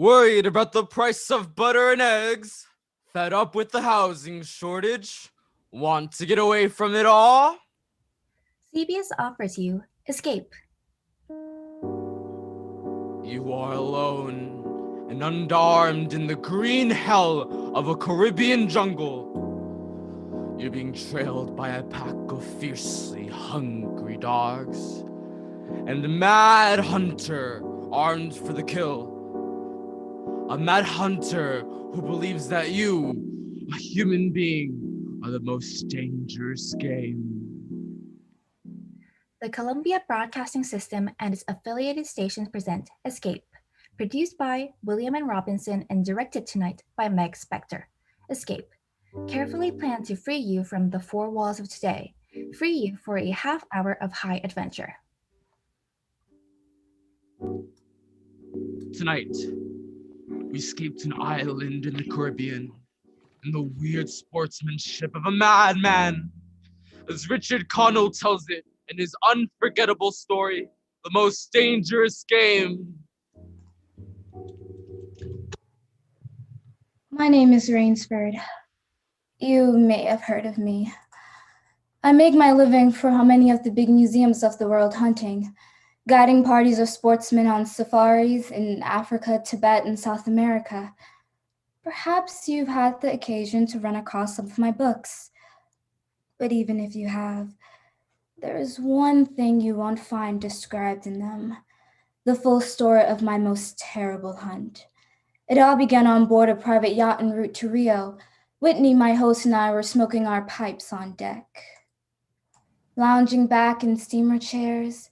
Worried about the price of butter and eggs? Fed up with the housing shortage? Want to get away from it all? CBS offers you Escape. You are alone and unarmed in the green hell of a Caribbean jungle. You're being trailed by a pack of fiercely hungry dogs and a mad hunter armed for the kill. A mad hunter who believes that you, a human being, are the most dangerous game. The Columbia Broadcasting System and its affiliated stations present Escape, produced by William and Robinson and directed tonight by Meg Spectre. Escape, carefully planned to free you from the four walls of today, free you for a half hour of high adventure. Tonight, we escape to an island in the Caribbean, and the weird sportsmanship of a madman. As Richard Connell tells it in his unforgettable story, The Most Dangerous Game. My name is Rainsford. You may have heard of me. I make my living for many of the big museums of the world hunting, guiding parties of sportsmen on safaris in Africa, Tibet, and South America. Perhaps you've had the occasion to run across some of my books. But even if you have, there is one thing you won't find described in them: the full story of my most terrible hunt. It all began on board a private yacht en route to Rio. Whitney, my host, and I were smoking our pipes on deck, lounging back in steamer chairs,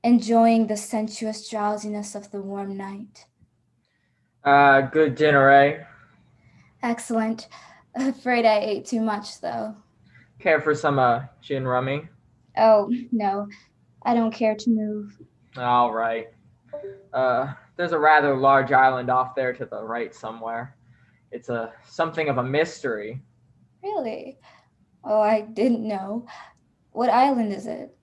enjoying the sensuous drowsiness of the warm night. Good dinner, eh? Excellent. Afraid I ate too much, though. Care for some gin rummy? Oh, no. I don't care to move. All right. There's a rather large island off there to the right somewhere. It's something of a mystery. Really? Oh, I didn't know. What island is it?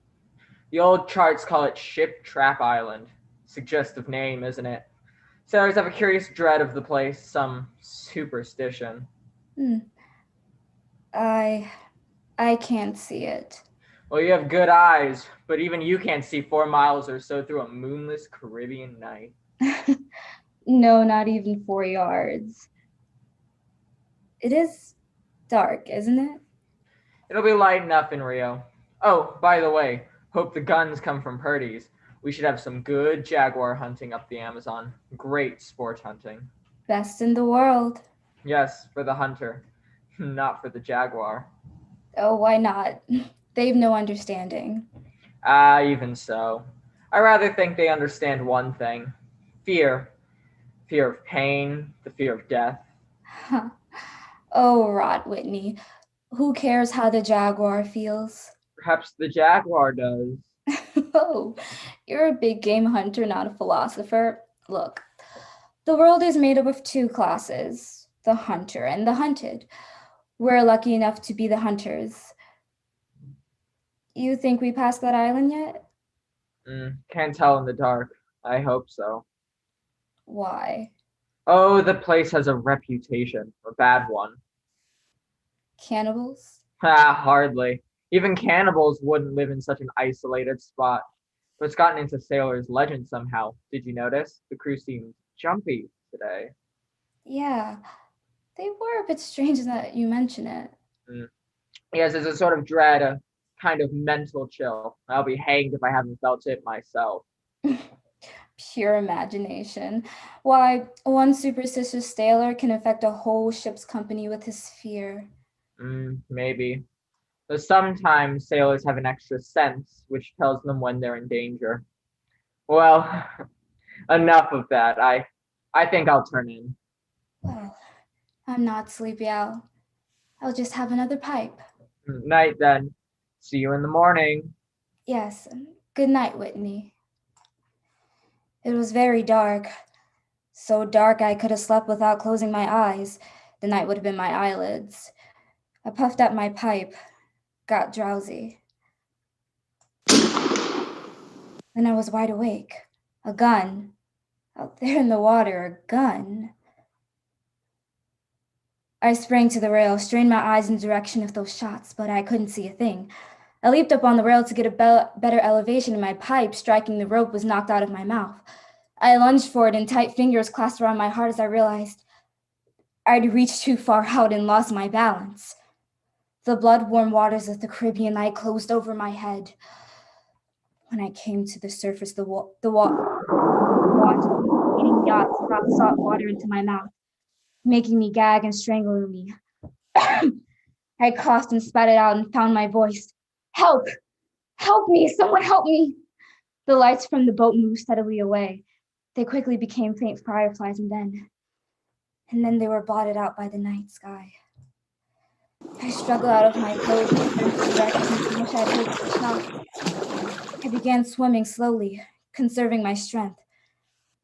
The old charts call it Ship Trap Island. Suggestive name, isn't it? Sailors have a curious dread of the place, some superstition. I can't see it. Well, you have good eyes, but even you can't see 4 miles or so through a moonless Caribbean night. No, not even 4 yards. It is dark, isn't it? It'll be light enough in Rio. Oh, by the way, hope the guns come from Purdy's. We should have some good jaguar hunting up the Amazon. Great sport hunting. Best in the world. Yes, for the hunter, not for the jaguar. Oh, why not? They've no understanding. Even so. I rather think they understand one thing. Fear. Fear of pain, the fear of death. Oh, rot, Whitney. Who cares how the jaguar feels? Perhaps the jaguar does. Oh, you're a big game hunter, not a philosopher. Look, the world is made up of 2 classes, the hunter and the hunted. We're lucky enough to be the hunters. You think we passed that island yet? Can't tell in the dark. I hope so. Why? Oh, the place has a reputation, a bad one. Cannibals? Hardly. Even cannibals wouldn't live in such an isolated spot. But it's gotten into sailors' legend somehow. Did you notice? The crew seemed jumpy today. Yeah, they were a bit strange that you mention it. Yes, it's a sort of dread, a kind of mental chill. I'll be hanged if I haven't felt it myself. Pure imagination. Why, one superstitious sailor can affect a whole ship's company with his fear. Maybe. Though sometimes sailors have an extra sense, which tells them when they're in danger. Well, enough of that. I think I'll turn in. Well, I'm not sleepy, Al. I'll just have another pipe. Night then. See you in the morning. Yes, good night, Whitney. It was very dark. So dark I could have slept without closing my eyes. The night would have been my eyelids. I puffed at my pipe, got drowsy. Then I was wide awake. A gun. Out there in the water, a gun. I sprang to the rail, strained my eyes in the direction of those shots, but I couldn't see a thing. I leaped up on the rail to get a better elevation, and my pipe, striking the rope, was knocked out of my mouth. I lunged for it, and tight fingers clasped around my heart as I realized I'd reached too far out and lost my balance. The blood-warm waters of the Caribbean night closed over my head. When I came to the surface, the eating yachts dropped salt water into my mouth, making me gag and strangling me. I coughed and spat it out and found my voice. Help! Help me! Someone help me! The lights from the boat moved steadily away. They quickly became faint fireflies, and then they were blotted out by the night sky. I struggled out of my clothes and turned to the direction from which I had heard the shot. I began swimming slowly, conserving my strength.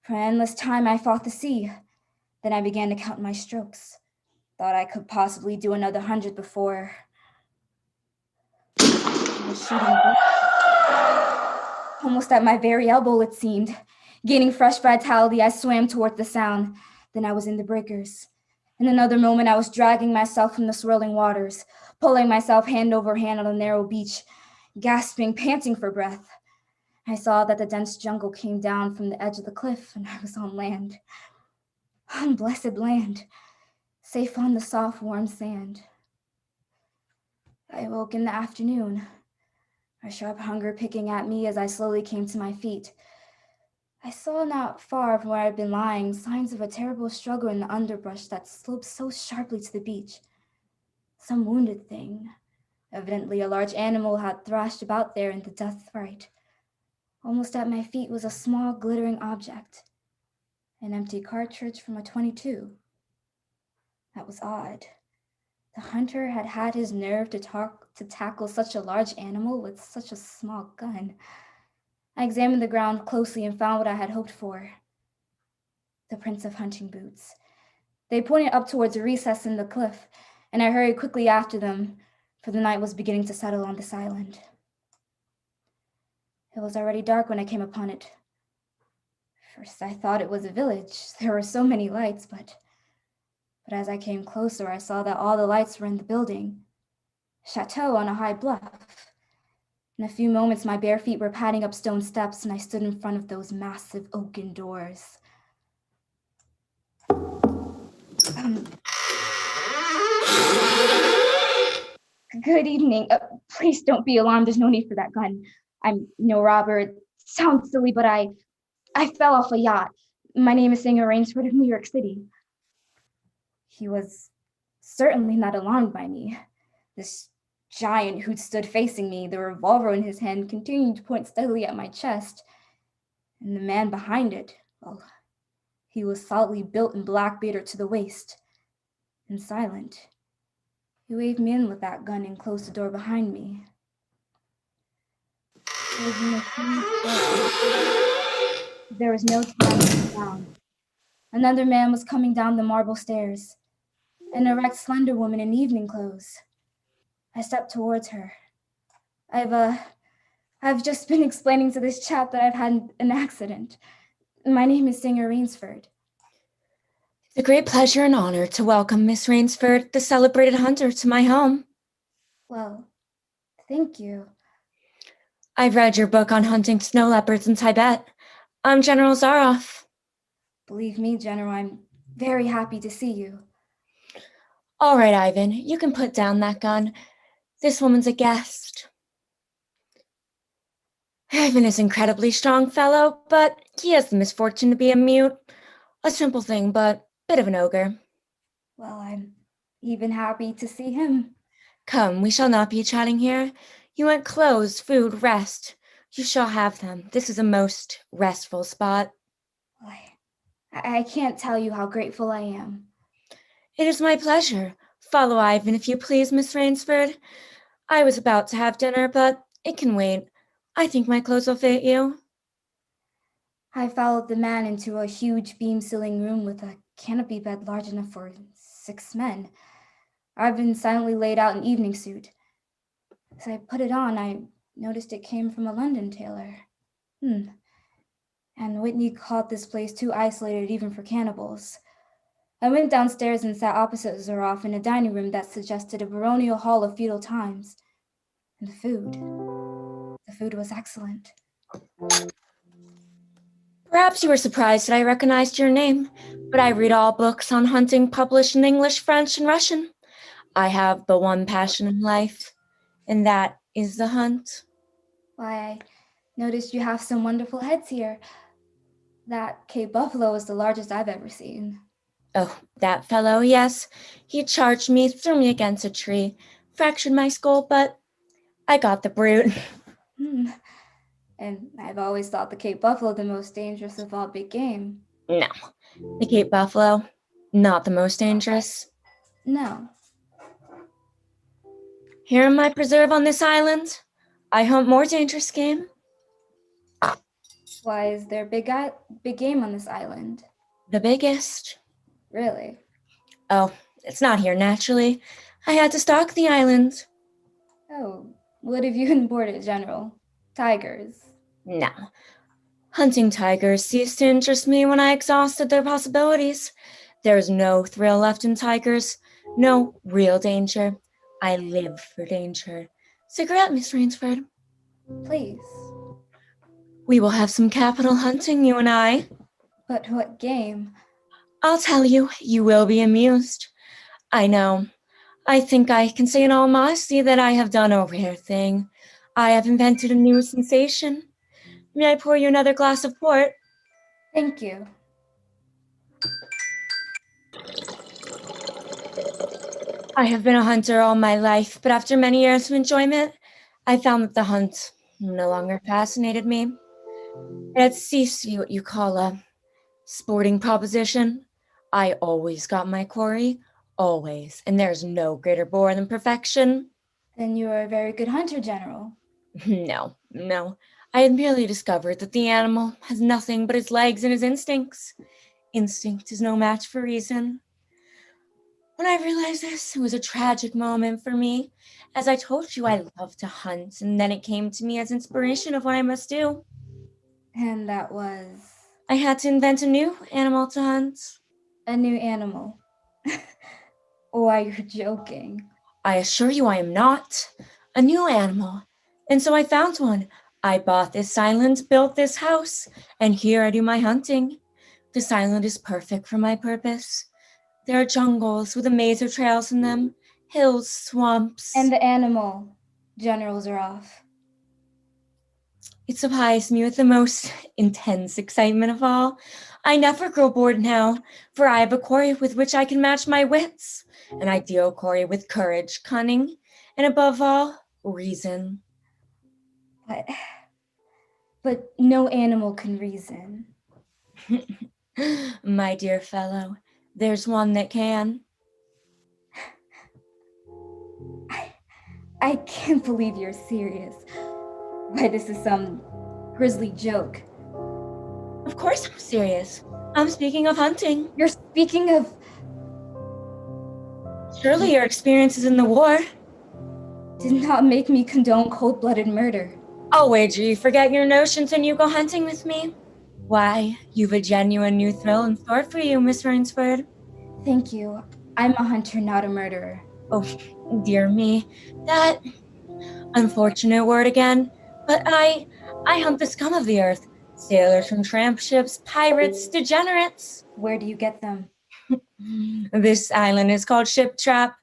For an endless time, I fought the sea. Then I began to count my strokes. Thought I could possibly do another 100 before I was shooting almost at my very elbow, it seemed. Gaining fresh vitality, I swam toward the sound. Then I was in the breakers. In another moment, I was dragging myself from the swirling waters, pulling myself hand over hand on a narrow beach, gasping, panting for breath. I saw that the dense jungle came down from the edge of the cliff, and I was on land. On blessed land, safe on the soft, warm sand. I awoke in the afternoon, a sharp hunger picking at me as I slowly came to my feet. I saw not far from where I'd been lying signs of a terrible struggle in the underbrush that sloped so sharply to the beach. Some wounded thing. Evidently a large animal had thrashed about there in the death fright. Almost at my feet was a small glittering object, an empty cartridge from a .22. That was odd. The hunter had had his nerve to tackle such a large animal with such a small gun. I examined the ground closely and found what I had hoped for. The prints of hunting boots. They pointed up towards a recess in the cliff, and I hurried quickly after them, for the night was beginning to settle on this island. It was already dark when I came upon it. First, I thought it was a village. There were so many lights, but as I came closer, I saw that all the lights were in the building. A chateau on a high bluff. In a few moments, my bare feet were padding up stone steps, and I stood in front of those massive oaken doors. Good evening. Please don't be alarmed. There's no need for that gun. I'm no robber. It sounds silly, but I fell off a yacht. My name is Singer Rainsford of New York City. He was certainly not alarmed by me. This giant who stood facing me, the revolver in his hand, continued to point steadily at my chest. And the man behind it, well, he was solidly built and black-bearded to the waist, and silent. He waved me in with that gun and closed the door behind me. There was no time to sit down. Another man was coming down the marble stairs, an erect, slender woman in evening clothes. I stepped towards her. I've just been explaining to this chap that I've had an accident. My name is Singer Rainsford. It's a great pleasure and honor to welcome Miss Rainsford, the celebrated hunter, to my home. Well, thank you. I've read your book on hunting snow leopards in Tibet. I'm General Zaroff. Believe me, General, I'm very happy to see you. All right, Ivan, you can put down that gun. This woman's a guest. Ivan is an incredibly strong fellow, but he has the misfortune to be a mute. A simple thing, but bit of an ogre. Well, I'm even happy to see him. Come, we shall not be chatting here. You want clothes, food, rest. You shall have them. This is a most restful spot. I can't tell you how grateful I am. It is my pleasure. Follow Ivan, if you please, Miss Rainsford. I was about to have dinner, but it can wait. I think my clothes will fit you. I followed the man into a huge beam-ceiling room with a canopy bed large enough for 6 men. Ivan silently laid out an evening suit. As I put it on, I noticed it came from a London tailor. and Whitney called this place too isolated even for cannibals. I went downstairs and sat opposite Zaroff in a dining room that suggested a baronial hall of feudal times. And the food was excellent. Perhaps you were surprised that I recognized your name, but I read all books on hunting published in English, French, and Russian. I have but one passion in life, and that is the hunt. Why, I noticed you have some wonderful heads here. That Cape buffalo is the largest I've ever seen. Oh, that fellow, yes. He charged me, threw me against a tree, fractured my skull, but I got the brute. And I've always thought the Cape buffalo the most dangerous of all big game. No, the Cape buffalo, not the most dangerous. No. Here in my preserve on this island, I hunt more dangerous game. Why is there big game on this island? The biggest. Really? Oh, it's not here naturally. I had to stock the island. Oh, what have you imported, General? Tigers? No. Hunting tigers ceased to interest me when I exhausted their possibilities. There's no thrill left in tigers, no real danger. I live for danger. Cigarette, Miss Rainsford. Please. We will have some capital hunting, you and I. But what game? I'll tell you, you will be amused. I know. I think I can say in all modesty that I have done a rare thing. I have invented a new sensation. May I pour you another glass of port? Thank you. I have been a hunter all my life, but after many years of enjoyment, I found that the hunt no longer fascinated me. It had ceased to be what you call a sporting proposition. I always got my quarry, always, and there's no greater bore than perfection. Then you are a very good hunter, General. No. I had merely discovered that the animal has nothing but his legs and his instincts. Instinct is no match for reason. When I realized this, it was a tragic moment for me. As I told you, I love to hunt, and then it came to me as inspiration of what I must do. And that was? I had to invent a new animal to hunt. A new animal? Why, you're joking. I assure you I am not. A new animal. And so I found one. I bought this island, built this house, and here I do my hunting. This island is perfect for my purpose. There are jungles with a maze of trails in them, hills, swamps. And the animal, General Zaroff. It supplies me with the most intense excitement of all. I never grow bored now, for I have a quarry with which I can match my wits. An ideal quarry with courage, cunning, and above all, reason. But no animal can reason. My dear fellow, there's one that can. I can't believe you're serious. Why, this is some grisly joke. Of course I'm serious. I'm speaking of hunting. You're speaking of... Surely your experiences in the war did not make me condone cold-blooded murder. I'll wager you forget your notions and you go hunting with me. Why, you've a genuine new thrill in store for you, Miss Rainsford. Thank you. I'm a hunter, not a murderer. Oh, dear me. That unfortunate word again. But I hunt the scum of the earth. Sailors from tramp ships, pirates, degenerates. Where do you get them? This island is called Ship Trap.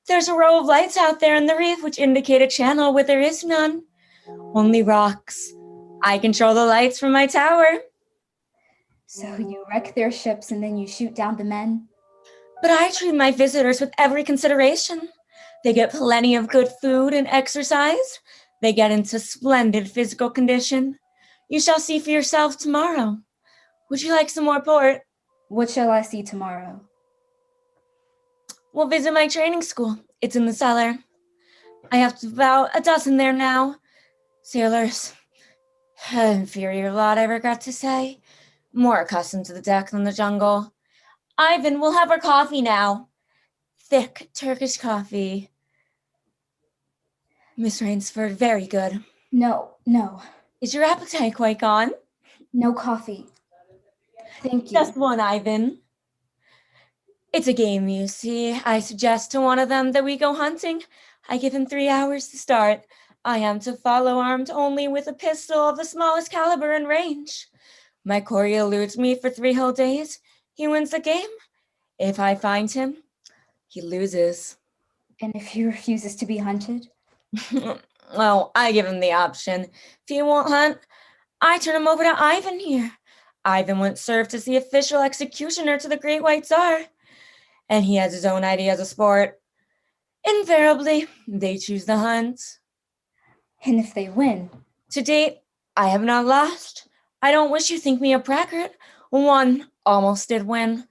There's a row of lights out there in the reef which indicate a channel where there is none. Only rocks. I control the lights from my tower. So you wreck their ships and then you shoot down the men? But I treat my visitors with every consideration. They get plenty of good food and exercise. They get into splendid physical condition. You shall see for yourself tomorrow. Would you like some more port? What shall I see tomorrow? We'll visit my training school. It's in the cellar. I have about a dozen there now. Sailors. Inferior lot, I regret to say. More accustomed to the deck than the jungle. Ivan, we'll have our coffee now. Thick Turkish coffee. Miss Rainsford, very good. No. Is your appetite quite gone? No coffee. Thank you. Just one, Ivan. It's a game, you see. I suggest to one of them that we go hunting. I give him 3 hours to start. I am to follow armed only with a pistol of the smallest caliber and range. My quarry eludes me for 3 whole days. He wins the game. If I find him, he loses. And if he refuses to be hunted? Well, I give him the option. If he won't hunt, I turn him over to Ivan here. Ivan once served as the official executioner to the Great White Tsar, and he has his own ideas of sport. Invariably, they choose the hunt. And if they win? To date, I have not lost. I don't wish you think me a braggart. One almost did win.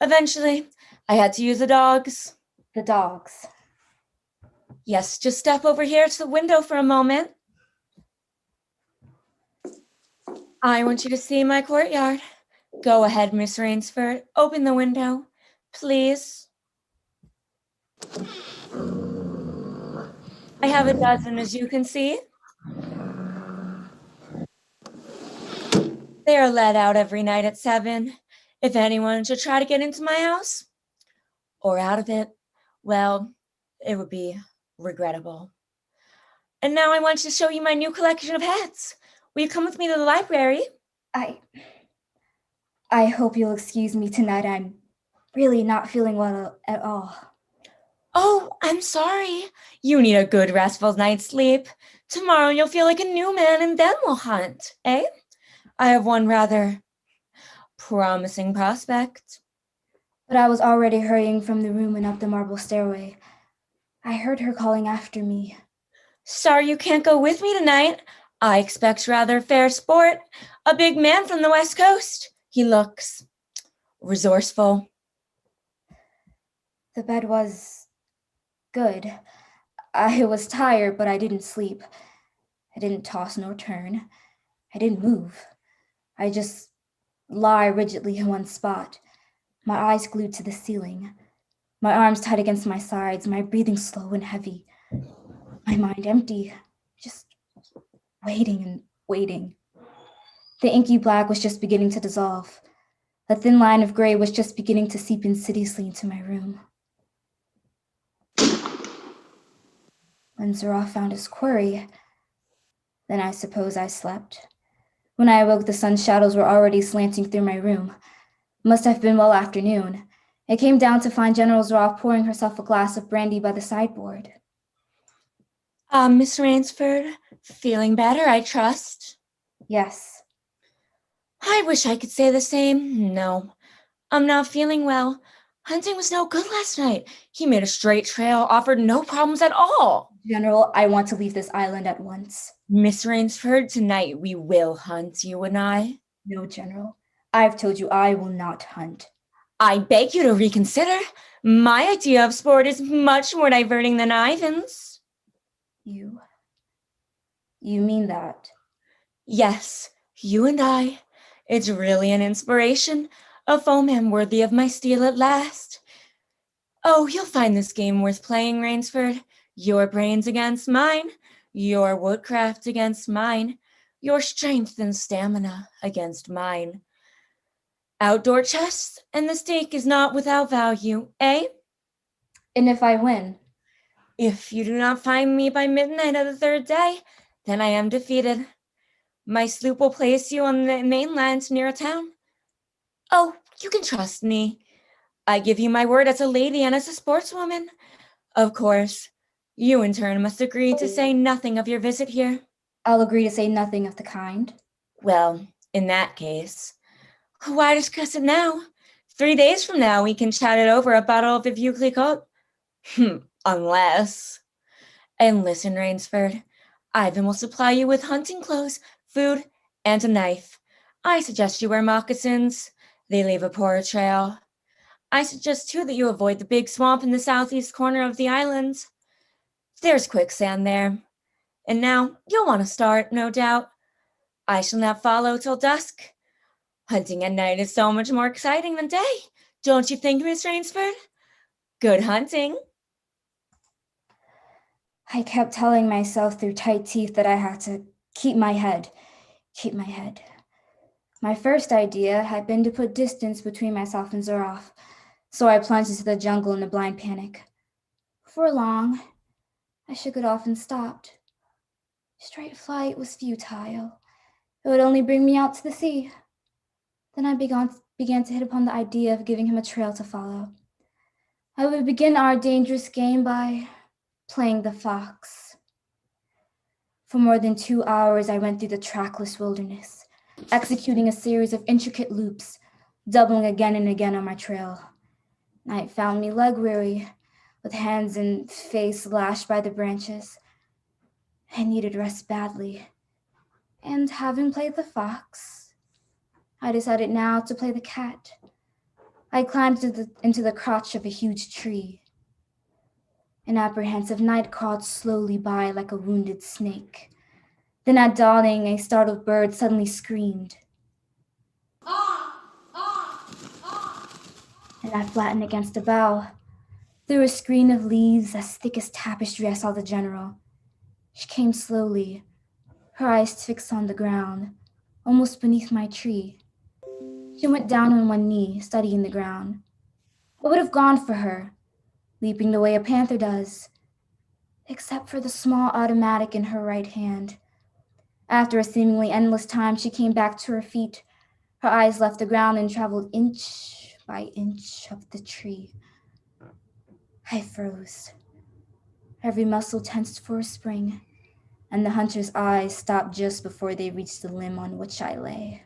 Eventually, I had to use the dogs. The dogs. Yes, just step over here to the window for a moment. I want you to see my courtyard. Go ahead, Miss Rainsford. Open the window, please. I have a dozen, as you can see. They are let out every night at 7. If anyone should try to get into my house or out of it, well, it would be regrettable. And now I want to show you my new collection of hats. Will you come with me to the library? I hope you'll excuse me tonight. I'm really not feeling well at all. Oh, I'm sorry. You need a good restful night's sleep. Tomorrow you'll feel like a new man and then we'll hunt, eh? I have one rather promising prospect. But I was already hurrying from the room and up the marble stairway. I heard her calling after me. Sorry you can't go with me tonight. I expect rather fair sport. A big man from the West Coast. He looks resourceful. The bed was good. I was tired, but I didn't sleep. I didn't toss nor turn. I didn't move. I just lie rigidly in one spot, my eyes glued to the ceiling, my arms tight against my sides, my breathing slow and heavy, my mind empty, just waiting and waiting. The inky black was just beginning to dissolve. A thin line of gray was just beginning to seep insidiously into my room. When Zaroff found his quarry, then I suppose I slept. When I awoke, the sun's shadows were already slanting through my room. Must have been well afternoon. I came down to find General Zaroff pouring herself a glass of brandy by the sideboard. Miss Rainsford, feeling better, I trust? Yes. I wish I could say the same. No, I'm not feeling well. Hunting was no good last night. He made a straight trail, offered no problems at all. General, I want to leave this island at once. Miss Rainsford, tonight we will hunt, you and I. No, General. I've told you I will not hunt. I beg you to reconsider. My idea of sport is much more diverting than Ivan's. You mean that? Yes, you and I. It's really an inspiration, a foeman worthy of my steel at last. Oh, you'll find this game worth playing, Rainsford. Your brains against mine, your woodcraft against mine, your strength and stamina against mine. Outdoor chess, and the stake is not without value, eh? And if I win? If you do not find me by midnight of the 3rd day, then I am defeated. My sloop will place you on the mainland near a town. Oh, you can trust me. I give you my word as a lady and as a sportswoman. Of course, you in turn must agree to say nothing of your visit here. I'll agree to say nothing of the kind. Well, in that case, why discuss it now? 3 days from now, we can chat it over a bottle of Vieux Clicquot. Unless. And listen, Rainsford, Ivan will supply you with hunting clothes, food, and a knife. I suggest you wear moccasins. They leave a poorer trail. I suggest, too, that you avoid the big swamp in the southeast corner of the island. There's quicksand there. And now, you'll want to start, no doubt. I shall not follow till dusk. Hunting at night is so much more exciting than day. Don't you think, Miss Rainsford? Good hunting. I kept telling myself through tight teeth that I had to keep my head. My first idea had been to put distance between myself and Zaroff, so I plunged into the jungle in a blind panic. For long, I shook it off and stopped. Straight flight was futile. It would only bring me out to the sea. Then I began to hit upon the idea of giving him a trail to follow. I would begin our dangerous game by playing the fox. For more than 2 hours, I went through the trackless wilderness, executing a series of intricate loops, doubling again and again on my trail. Night found me leg-weary, with hands and face lashed by the branches. I needed rest badly, and having played the fox, I decided now to play the cat. I climbed into the crotch of a huge tree. An apprehensive night crawled slowly by like a wounded snake. Then at dawning, a startled bird suddenly screamed. And I flattened against a bough. Through a screen of leaves as thick as tapestry, I saw the general. She came slowly, her eyes fixed on the ground, almost beneath my tree. She went down on one knee, studying the ground. I would have gone for her, leaping the way a panther does, except for the small automatic in her right hand. After a seemingly endless time, she came back to her feet. Her eyes left the ground and traveled inch by inch up the tree. I froze. Every muscle tensed for a spring, and the hunter's eyes stopped just before they reached the limb on which I lay.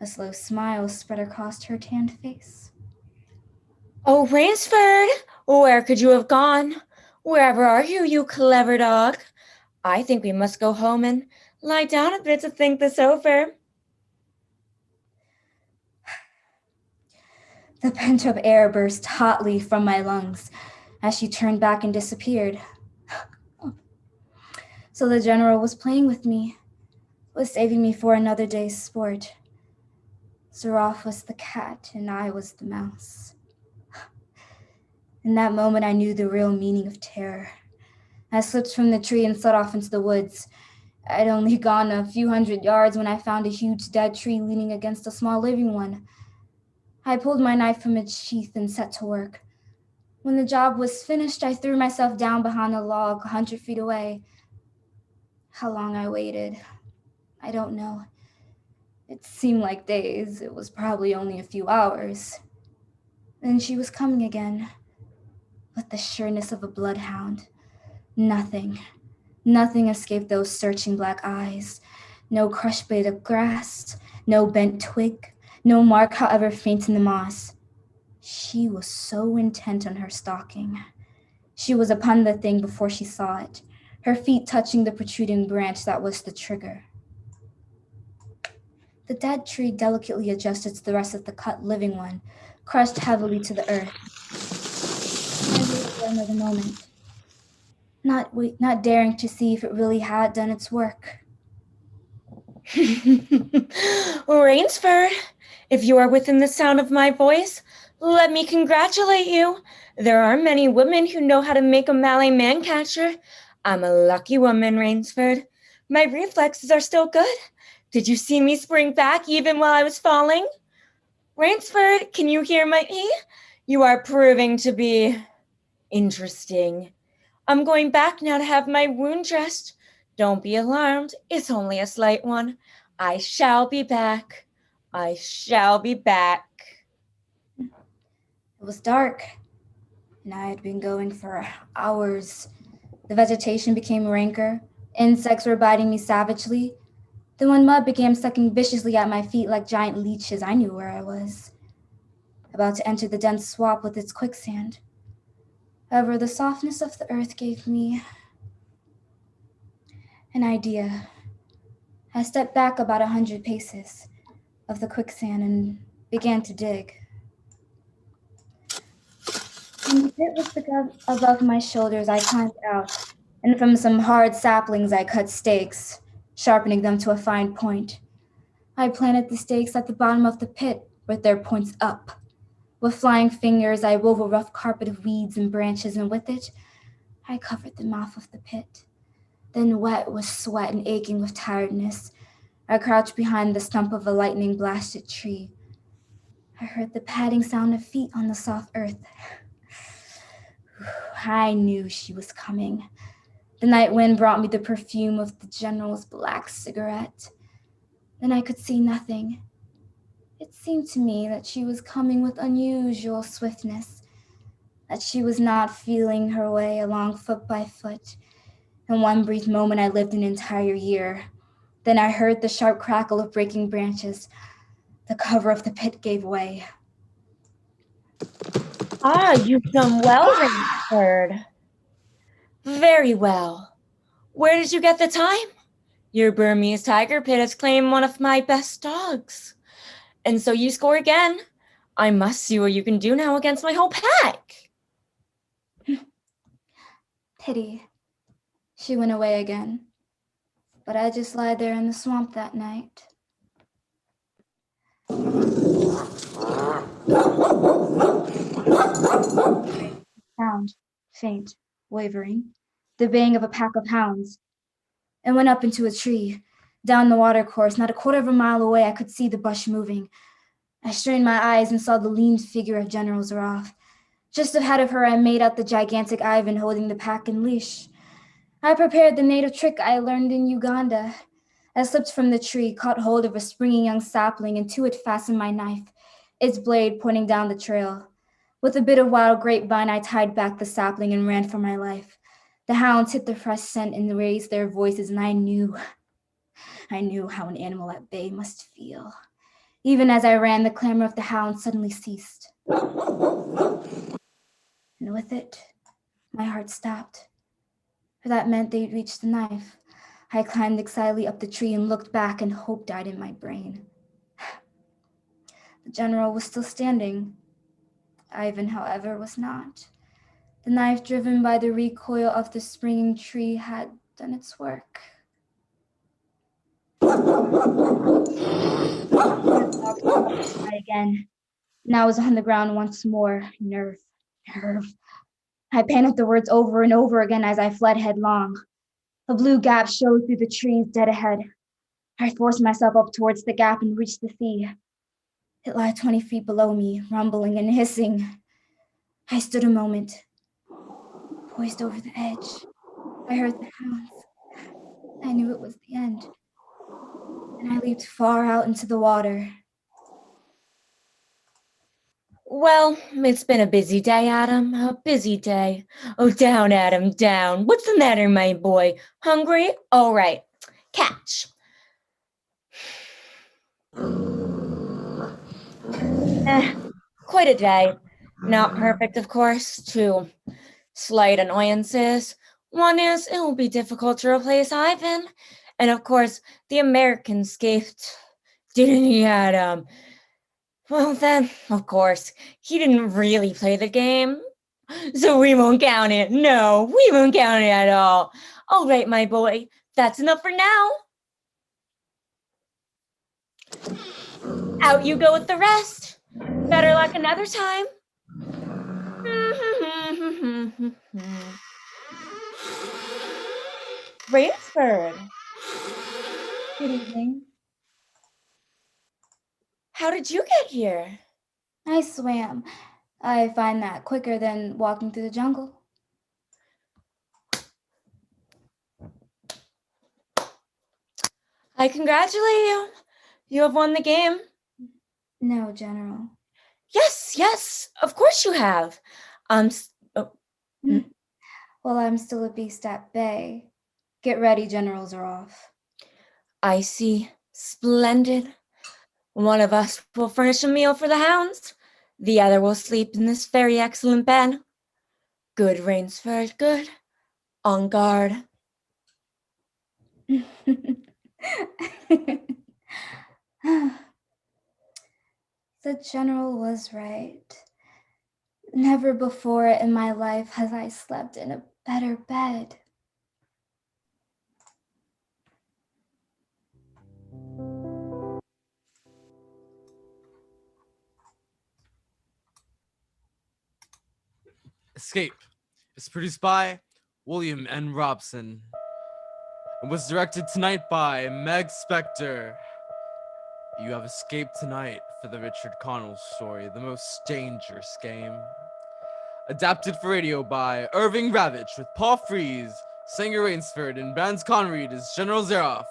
A slow smile spread across her tanned face. Oh, Rainsford, where could you have gone? Wherever are you, you clever dog? I think we must go home and lie down a bit to think this over. The pent-up air burst hotly from my lungs as she turned back and disappeared. So the general was playing with me, was saving me for another day's sport. Zaroff was the cat and I was the mouse. In that moment, I knew the real meaning of terror. I slipped from the tree and set off into the woods. I'd only gone a few hundred yards when I found a huge dead tree leaning against a small living one. I pulled my knife from its sheath and set to work. When the job was finished, I threw myself down behind a log 100 feet away. How long I waited, I don't know. It seemed like days. It was probably only a few hours. Then she was coming again, with the sureness of a bloodhound. Nothing escaped those searching black eyes. No crushed blade of grass, no bent twig, no mark, however faint, in the moss. She was so intent on her stalking. She was upon the thing before she saw it, her feet touching the protruding branch that was the trigger. The dead tree delicately adjusted to the rest of the cut living one, crushed heavily to the earth. I waited for another moment, not daring to see if it really had done its work. Rainsford, if you are within the sound of my voice, let me congratulate you. There are many women who know how to make a Malay man catcher. I'm a lucky woman, Rainsford. My reflexes are still good. Did you see me spring back even while I was falling? Rainsford, can you hear me? You are proving to be interesting. I'm going back now to have my wound dressed. Don't be alarmed. It's only a slight one. I shall be back. I shall be back. It was dark, and I had been going for hours. The vegetation became ranker. Insects were biting me savagely. Then when mud began sucking viciously at my feet like giant leeches, I knew where I was. About to enter the dense swamp with its quicksand. However, the softness of the earth gave me an idea. I stepped back about 100 paces of the quicksand and began to dig. When the pit was above my shoulders, I climbed out, and from some hard saplings I cut stakes, sharpening them to a fine point. I planted the stakes at the bottom of the pit with their points up. With flying fingers, I wove a rough carpet of weeds and branches, and with it, I covered the mouth of the pit. Then, wet with sweat and aching with tiredness, I crouched behind the stump of a lightning-blasted tree. I heard the padding sound of feet on the soft earth. I knew she was coming. The night wind brought me the perfume of the general's black cigarette. Then I could see nothing. It seemed to me that she was coming with unusual swiftness, that she was not feeling her way along foot by foot. In one brief moment, I lived an entire year. Then I heard the sharp crackle of breaking branches. The cover of the pit gave way. Ah, you've done well, Rainsford. Very well. Where did you get the time? Your Burmese tiger pit has claimed one of my best dogs. And so you score again. I must see what you can do now against my whole pack. Pity. She went away again. But I just lied there in the swamp that night. Sound, faint, wavering, the baying of a pack of hounds. It went up into a tree. Down the watercourse, not a quarter of a mile away, I could see the bush moving. I strained my eyes and saw the lean figure of General Zaroff. Just ahead of her, I made out the gigantic Ivan holding the pack in leash. I prepared the native trick I learned in Uganda. I slipped from the tree, caught hold of a springy young sapling, and to it fastened my knife, its blade pointing down the trail. With a bit of wild grapevine, I tied back the sapling and ran for my life. The hounds hit the fresh scent and raised their voices, and I knew how an animal at bay must feel. Even as I ran, the clamor of the hounds suddenly ceased. And with it, my heart stopped, for that meant they'd reached the knife. I climbed excitedly up the tree and looked back, and hope died in my brain. The general was still standing. Ivan, however, was not. The knife, driven by the recoil of the springing tree, had done its work. I again. And I was on the ground once more. Nerve. I panted the words over and over again as I fled headlong. A blue gap showed through the trees dead ahead. I forced myself up towards the gap and reached the sea. It lay 20 feet below me, rumbling and hissing. I stood a moment, poised over the edge. I heard the hounds. I knew it was the end. And I leaped far out into the water. Well, it's been a busy day, Adam. A busy day. Oh, down, Adam, down. What's the matter, my boy? Hungry? All right. Catch. Quite a day. Not perfect, of course. Two slight annoyances. One is it will be difficult to replace Ivan. And of course, the American escaped. Didn't he, Adam? Well, then, of course, he didn't really play the game. So we won't count it. No, we won't count it at all. All right, my boy. That's enough for now. Out you go with the rest. Better luck another time. Rainsford. Good evening. How did you get here? I swam. I find that quicker than walking through the jungle. I congratulate you. You have won the game. No, General. Yes, of course you have. Well, I'm still a beast at bay. Get ready, General Zaroff. I see. Splendid. One of us will furnish a meal for the hounds. The other will sleep in this very excellent bed. Good, Rainsford, good. On guard. The general was right. Never before in my life has I slept in a better bed. Escape is produced by William N. Robson. It was directed tonight by Meg Spectre. You have escaped tonight for the Richard Connell story, The Most Dangerous Game. Adapted for radio by Irving Ravitch with Paul Frees, Sanger Rainsford, and Vance Conread as General Zaroff.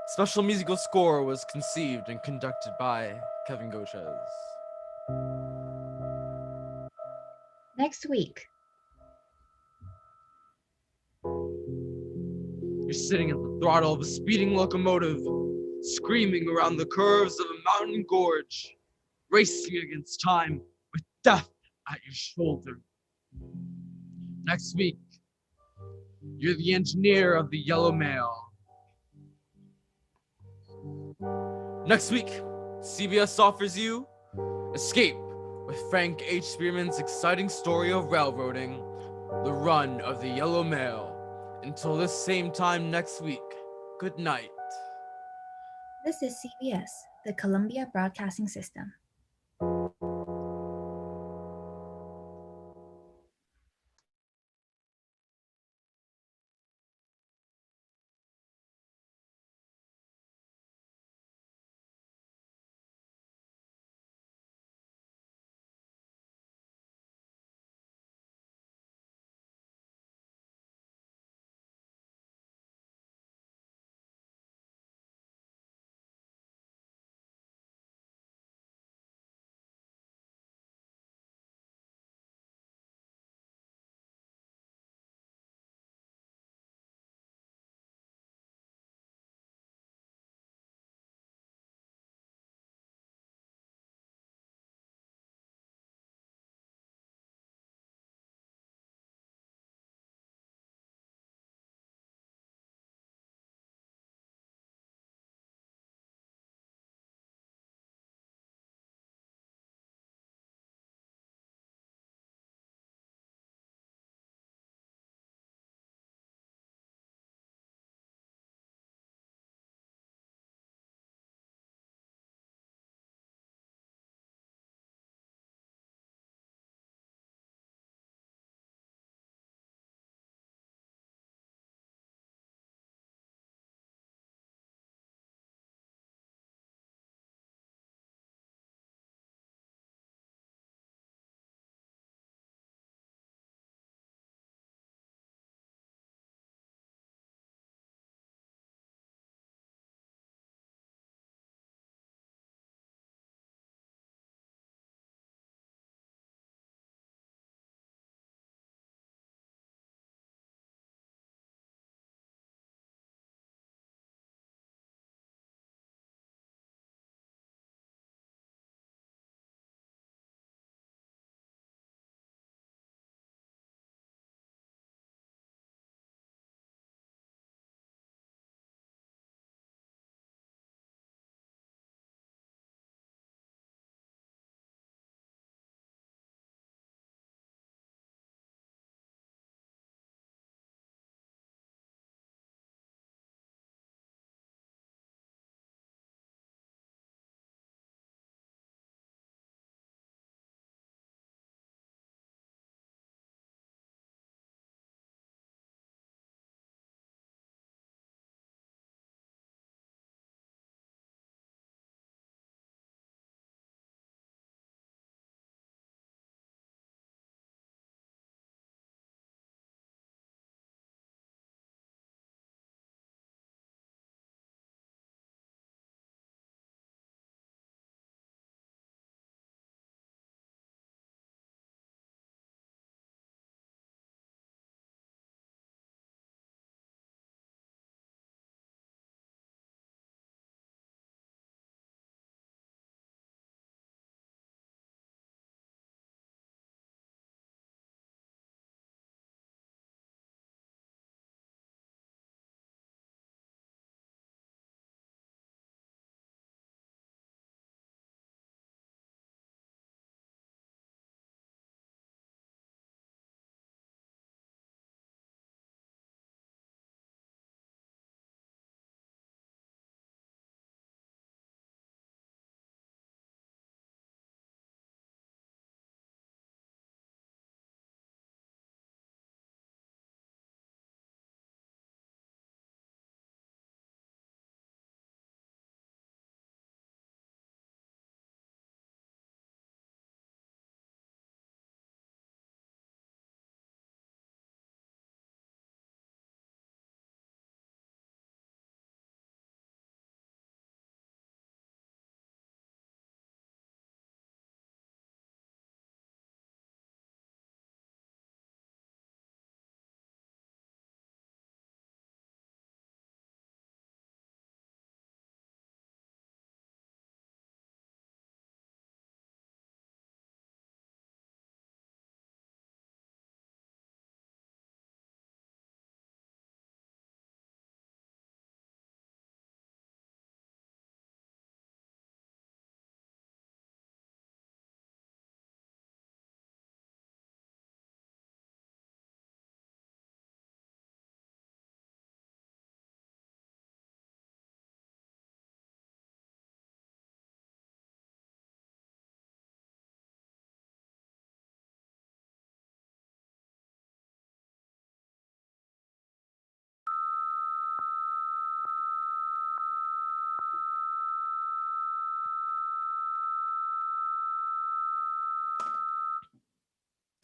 Special musical score was conceived and conducted by Kevin Gochez. Next week, You're sitting at the throttle of a speeding locomotive, screaming around the curves of a mountain gorge, racing against time with death at your shoulder. Next week, you're the engineer of the Yellow Mail. Next week, CBS offers you Escape with Frank H. Spearman's exciting story of railroading, The Run of the Yellow Mail. Until this same time next week, good night. this is CBS, the Columbia Broadcasting System.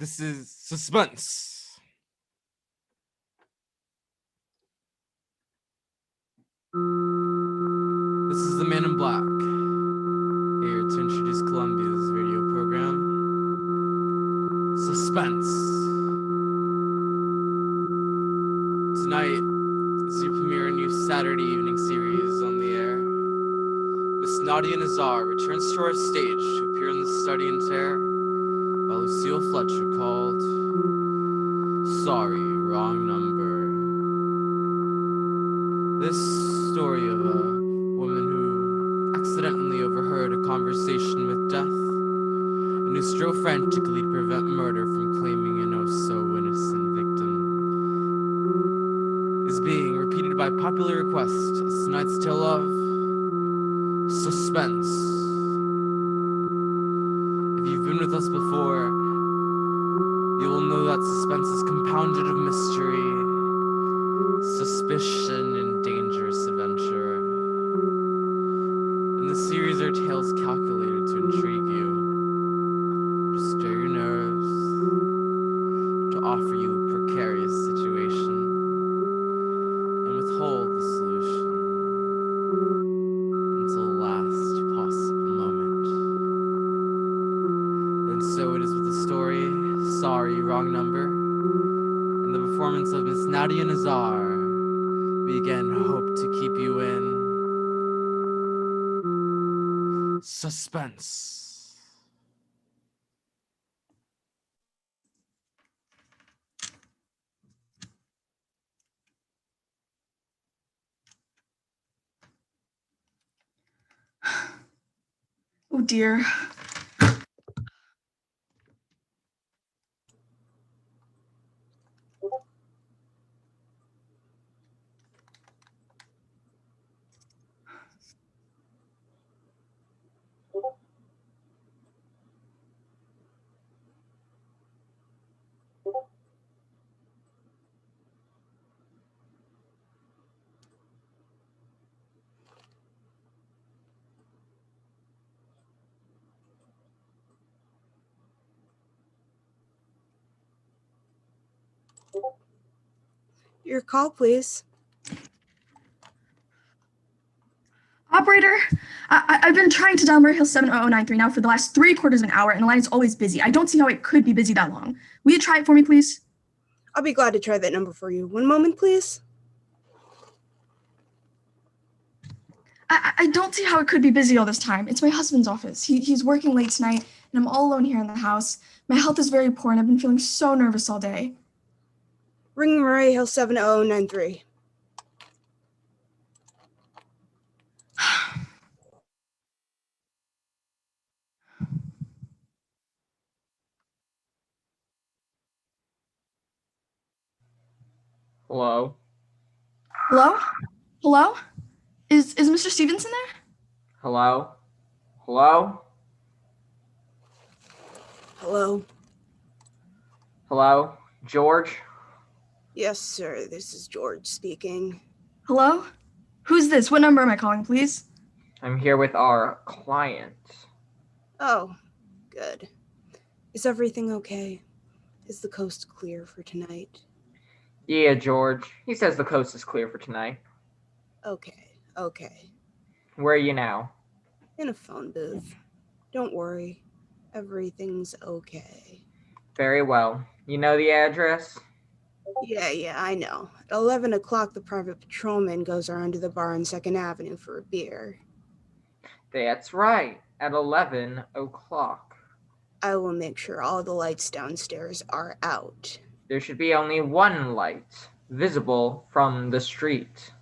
This is Suspense. This is the Man in Black, here to introduce Columbia's radio program, Suspense. Tonight is your premiere a new Saturday evening series on the air. Miss Najja Nazar returns to our stage to appear in The Study in Terror by Lucille Fletcher, called Sorry, Wrong Number. This story of a woman who accidentally overheard a conversation with death and who strove frantically to prevent murder from claiming an oh-so-innocent victim is being repeated by popular request as tonight's tale of Suspense. If you've been with us before, you will know that suspense is compounded of mystery, suspicion, and dangerous adventure. And the series are tales calculated to intrigue you, to stir your nerves, to offer you a precarious situation, and withhold the solution until the last possible moment. And so it is with the story, Sorry, Wrong Number, and the performance of Miss Najja Nazar. We again hope to keep you in suspense. Oh dear. Your call, please. Operator, I've been trying to dial Murray Hill 70093 now for the last 3/4 of an hour, and the line is always busy. I don't see how it could be busy that long. Will you try it for me, please? I'll be glad to try that number for you. One moment, please. I don't see how it could be busy all this time. It's my husband's office. He's working late tonight, and I'm all alone here in the house. My health is very poor, and I've been feeling so nervous all day. Ring Murray Hill 70093. Hello? Hello? Hello? Is Mr. Stevenson there? Hello? Hello? Hello? Hello? George? Yes, sir. This is George speaking. Hello? Who's this? What number am I calling, please? I'm here with our client. Oh, good. Is everything okay? Is the coast clear for tonight? Yeah, George. He says the coast is clear for tonight. Okay. Where are you now? In a phone booth. Don't worry. Everything's okay. Very well. You know the address? Yeah, I know. At 11 o'clock, the private patrolman goes around to the bar on 2nd Avenue for a beer. That's right. At 11 o'clock. I will make sure all the lights downstairs are out. There should be only one light visible from the street.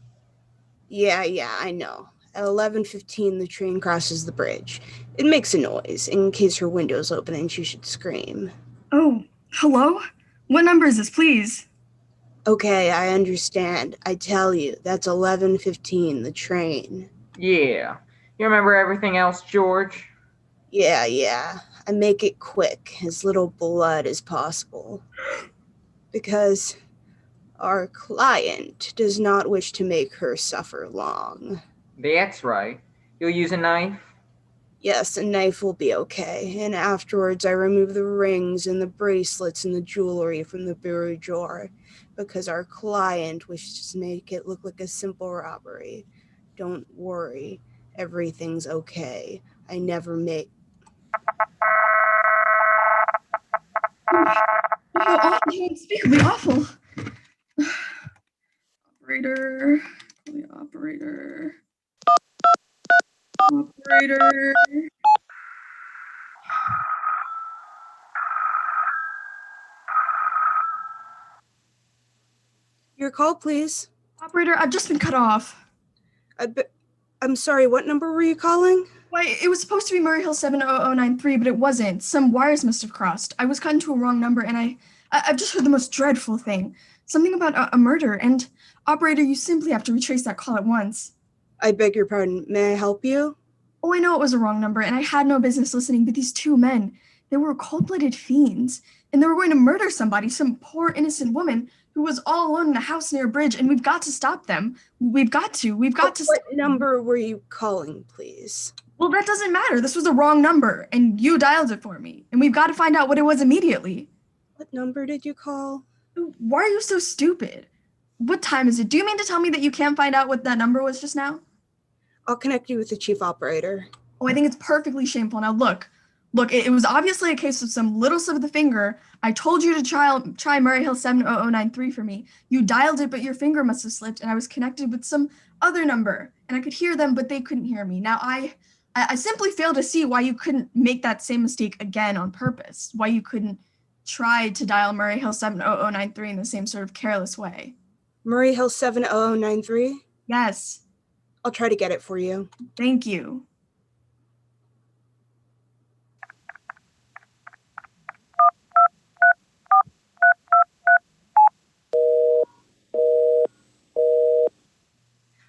Yeah, I know. At 11:15, the train crosses the bridge. It makes a noise in case her window's open and she should scream. Oh, hello? What number is this, please? Okay, I understand. I tell you, that's 11:15, the train. Yeah. You remember everything else, George? Yeah. I make it quick, as little blood as possible. Because our client does not wish to make her suffer long. That's right. You'll use a knife? Yes, a knife will be okay. And afterwards, I remove the rings and the bracelets and the jewelry from the bureau drawer because our client wishes to make it look like a simple robbery. Don't worry, everything's okay. I never make... How awful, how unspeakably awful. Operator, the operator. Operator. Your call, please. Operator, I've just been cut off. I'm sorry, what number were you calling? Why, it was supposed to be Murray Hill 70093, but it wasn't. Some wires must have crossed. I was cut into a wrong number, and I've just heard the most dreadful thing. Something about a murder, and operator, you simply have to retrace that call at once. I beg your pardon. May I help you? Oh, I know it was a wrong number, and I had no business listening, but these two men, they were cold-blooded fiends, and they were going to murder somebody, some poor innocent woman who was all alone in a house near a bridge, and we've got to stop them. We've got to. What number were you calling, please? Well, that doesn't matter. This was a wrong number, and you dialed it for me, and we've got to find out what it was immediately. What number did you call? Why are you so stupid? What time is it? Do you mean to tell me that you can't find out what that number was just now? I'll connect you with the chief operator. Oh, I think it's perfectly shameful. Now, look, it was obviously a case of some little slip of the finger. I told you to try Murray Hill 70093 for me. You dialed it, but your finger must have slipped, and I was connected with some other number, and I could hear them, but they couldn't hear me. Now, I simply fail to see why you couldn't make that same mistake again on purpose, why you couldn't try to dial Murray Hill 70093 in the same sort of careless way. Murray Hill 70093? Yes. I'll try to get it for you. Thank you.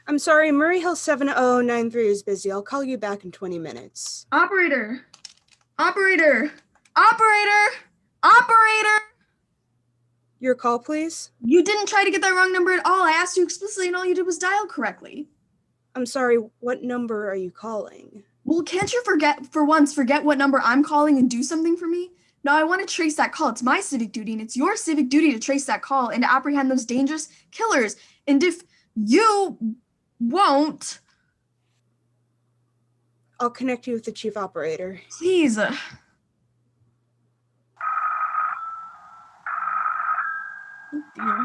I'm sorry, Murray Hill 70093 is busy. I'll call you back in 20 minutes. Operator! Operator! Operator! Operator! Your call, please? You didn't try to get that wrong number at all. I asked you explicitly, and all you did was dial correctly. I'm sorry, what number are you calling? Well, can't you forget what number I'm calling and do something for me? No, I want to trace that call. It's my civic duty, and it's your civic duty to trace that call and to apprehend those dangerous killers. And if you won't... I'll connect you with the chief operator. Please. Oh, dear.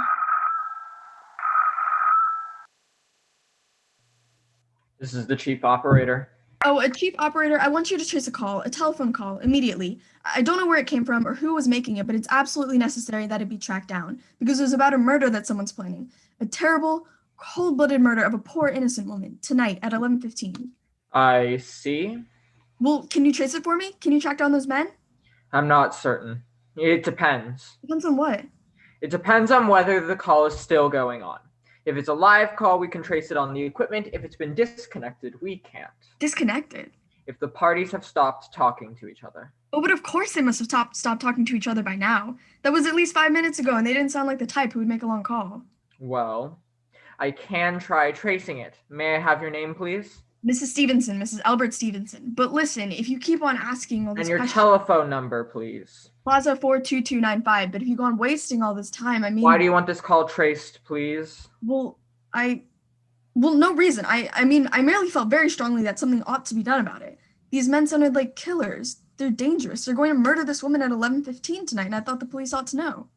This is the chief operator. Oh, a chief operator, I want you to trace a call, a telephone call, immediately. I don't know where it came from or who was making it, but it's absolutely necessary that it be tracked down because it was about a murder that someone's planning. A terrible, cold-blooded murder of a poor innocent woman tonight at 11:15. I see. Well, can you trace it for me? Can you track down those men? I'm not certain. It depends. Depends on what? It depends on whether the call is still going on. If it's a live call, we can trace it on the equipment. If it's been disconnected, we can't. Disconnected? If the parties have stopped talking to each other. Oh, but of course they must have stopped talking to each other by now. That was at least 5 minutes ago, and they didn't sound like the type who would make a long call. Well, I can try tracing it. May I have your name, please? Mrs. Stevenson, Mrs. Albert Stevenson. But listen, if you keep on asking all these questions... And your telephone number, please. Plaza 42295, but if you go on wasting all this time, I mean... Why do you want this call traced, please? Well, no reason. I mean, I merely felt very strongly that something ought to be done about it. These men sounded like killers. They're dangerous. They're going to murder this woman at 11:15 tonight, and I thought the police ought to know.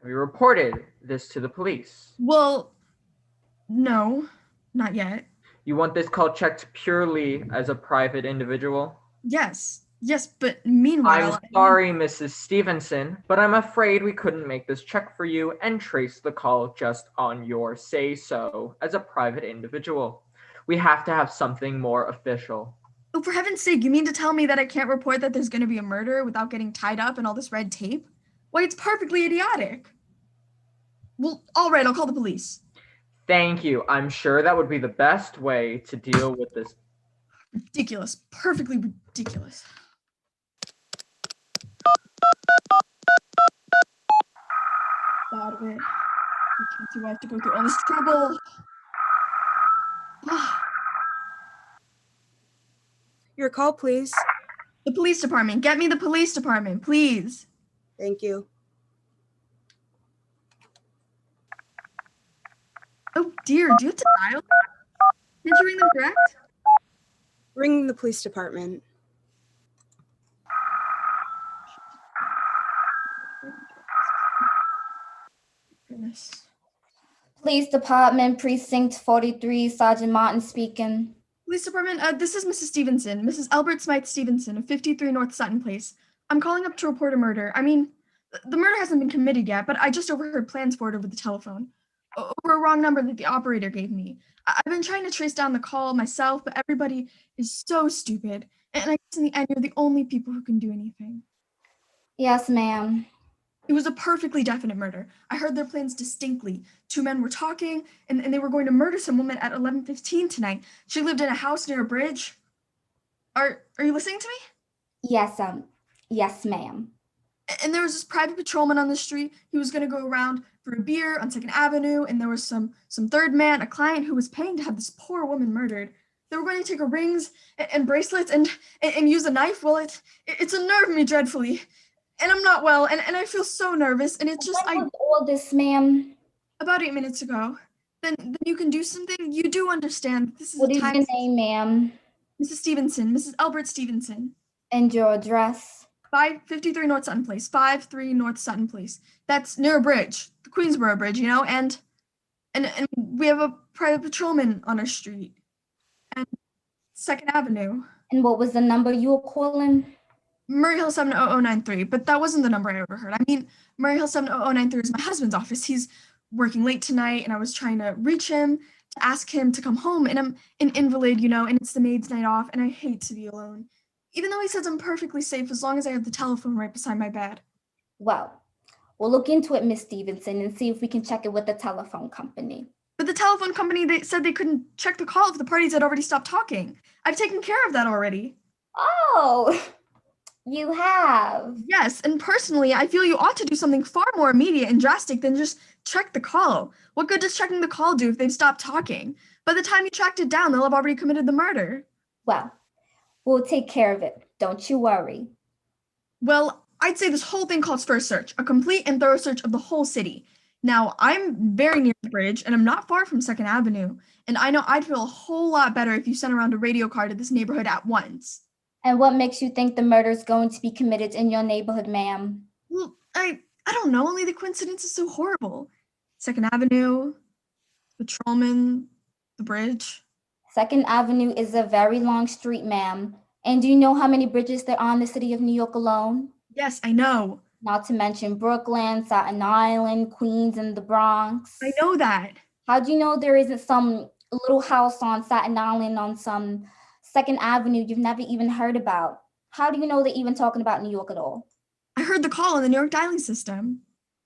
Have you reported this to the police? Well, no, not yet. You want this call checked purely as a private individual? Yes, but meanwhile... I'm sorry, Mrs. Stevenson, but I'm afraid we couldn't make this check for you and trace the call just on your say-so as a private individual. We have to have something more official. Oh, for heaven's sake, you mean to tell me that I can't report that there's going to be a murder without getting tied up in all this red tape? Why, it's perfectly idiotic. Well, all right, I'll call the police. Thank you. I'm sure that would be the best way to deal with this. Ridiculous. Perfectly ridiculous. Out of it. I can't see why I have to go through all this trouble. Your call, please. The police department. Get me the police department, please. Thank you. Oh dear, do you have to dial? Did you ring them direct? Ring the police department. Goodness. Police Department, Precinct 43, Sergeant Martin speaking. Police department, this is Mrs. Stevenson, Mrs. Albert Smythe Stevenson of 53 North Sutton Place. I'm calling up to report a murder. I mean, the murder hasn't been committed yet, but I just overheard plans for it over the telephone. Over a wrong number that the operator gave me. I've been trying to trace down the call myself, but everybody is so stupid. And I guess in the end, you're the only people who can do anything. Yes, ma'am. It was a perfectly definite murder. I heard their plans distinctly. Two men were talking, and they were going to murder some woman at 11:15 tonight. She lived in a house near a bridge. Are you listening to me? Yes, ma'am. And there was this private patrolman on the street. He was going to go around for a beer on 2nd Avenue, and there was some third man, a client who was paying to have this poor woman murdered. They were going to take her rings and bracelets and use a knife. Well, it's unnerved me dreadfully. And I'm not well, and I feel so nervous, and it's just When was all this, ma'am? About 8 minutes ago. Then you can do something. You do understand. This is What a is time. your name, ma'am? Mrs. Stevenson, Mrs. Albert Stevenson. And your address? 553 North Sutton Place. 53 North Sutton Place. That's near a bridge, the Queensboro Bridge, you know, and we have a private patrolman on our street. And 2nd Avenue. And what was the number you were calling? Murray Hill 70093, but that wasn't the number I overheard. I mean, Murray Hill 70093 is my husband's office. He's working late tonight, and I was trying to reach him to ask him to come home, and I'm an invalid, you know, and it's the maid's night off, and I hate to be alone. Even though he says I'm perfectly safe as long as I have the telephone right beside my bed. Well, we'll look into it, Miss Stevenson, and see if we can check it with the telephone company. But the telephone company, they said they couldn't check the call if the parties had already stopped talking. I've taken care of that already. Oh, you have? Yes, and personally, I feel you ought to do something far more immediate and drastic than just check the call. What good does checking the call do if they've stopped talking? By the time you tracked it down, they'll have already committed the murder. Well, we'll take care of it. Don't you worry. Well, I'd say this whole thing calls for a search, a complete and thorough search of the whole city. Now, I'm very near the bridge, and I'm not far from 2nd Avenue, and I know I'd feel a whole lot better if you sent around a radio car to this neighborhood at once. And what makes you think the murder is going to be committed in your neighborhood, ma'am? Well, I don't know, only the coincidence is so horrible. 2nd Avenue, patrolman, the bridge. 2nd Avenue is a very long street, ma'am. And do you know how many bridges there are in the city of New York alone? Yes, I know. Not to mention Brooklyn, Staten Island, Queens, and the Bronx. I know that. How do you know there isn't some little house on Staten Island on some 2nd Avenue you've never even heard about? How do you know they're even talking about New York at all? I heard the call on the New York dialing system.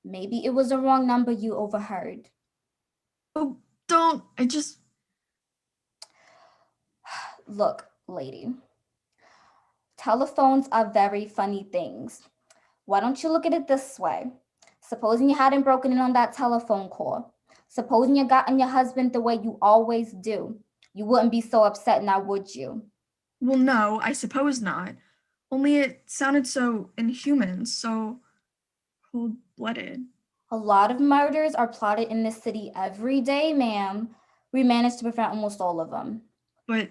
Maybe it was the wrong number you overheard. Oh, don't. Look, lady. Telephones are very funny things. Why don't you look at it this way? Supposing you hadn't broken in on that telephone call. Supposing you gotten your husband the way you always do. You wouldn't be so upset now, would you? Well, no, I suppose not. Only it sounded so inhuman, so cold-blooded. A lot of murders are plotted in this city every day, ma'am. We managed to prevent almost all of them. But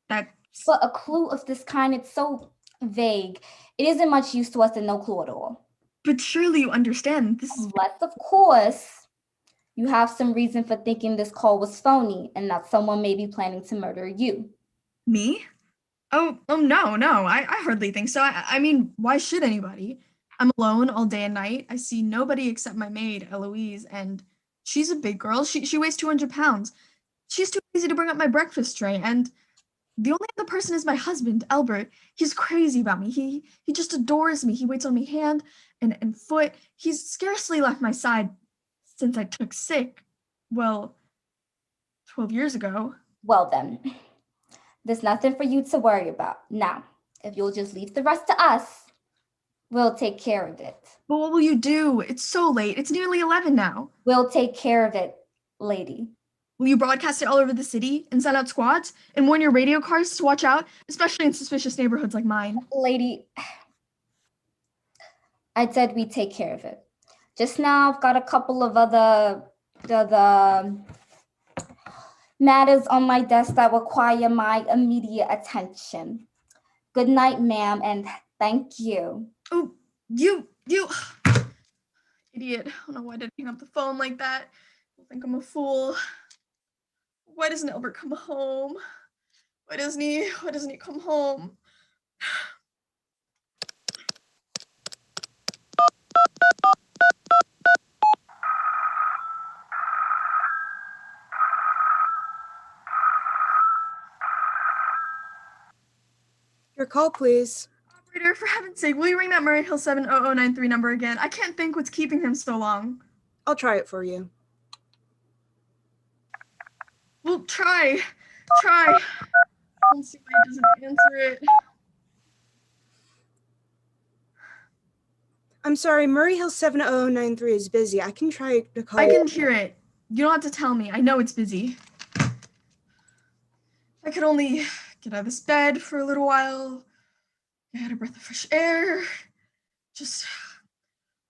a clue of this kind, it's so vague. It isn't much use to us and no clue at all. But surely you understand this is... Unless, of course, you have some reason for thinking this call was phony and that someone may be planning to murder you. Me? Oh no, I hardly think so. I mean, why should anybody? I'm alone all day and night. I see nobody except my maid, Eloise, and she's a big girl. She weighs 200 pounds. She's too lazy to bring up my breakfast tray, and the only other person is my husband, Albert. He's crazy about me. He just adores me. He waits on me hand and foot. He's scarcely left my side since I took sick. Well, 12 years ago. Well then, there's nothing for you to worry about. Now, if you'll just leave the rest to us, we'll take care of it. But what will you do? It's so late. It's nearly 11 now. We'll take care of it, lady. Will you broadcast it all over the city and send out squads and warn your radio cars to watch out, especially in suspicious neighborhoods like mine? Lady, I said we'd take care of it. Just now, I've got a couple of other matters on my desk that require my immediate attention. Good night, ma'am, and thank you. Oh, you, idiot. I don't know why I didn't hang up the phone like that. I think I'm a fool. Why doesn't Albert come home? Why doesn't he come home? Your call, please. Operator, for heaven's sake, will you ring that Murray Hill 70093 number again? I can't think what's keeping him so long. I'll try it for you. Well, try. Let's see why he doesn't answer it. I'm sorry, Murray Hill 70093 is busy. I can try to call you. I can hear it. You don't have to tell me. I know it's busy. I could only get out of this bed for a little while, get a breath of fresh air, just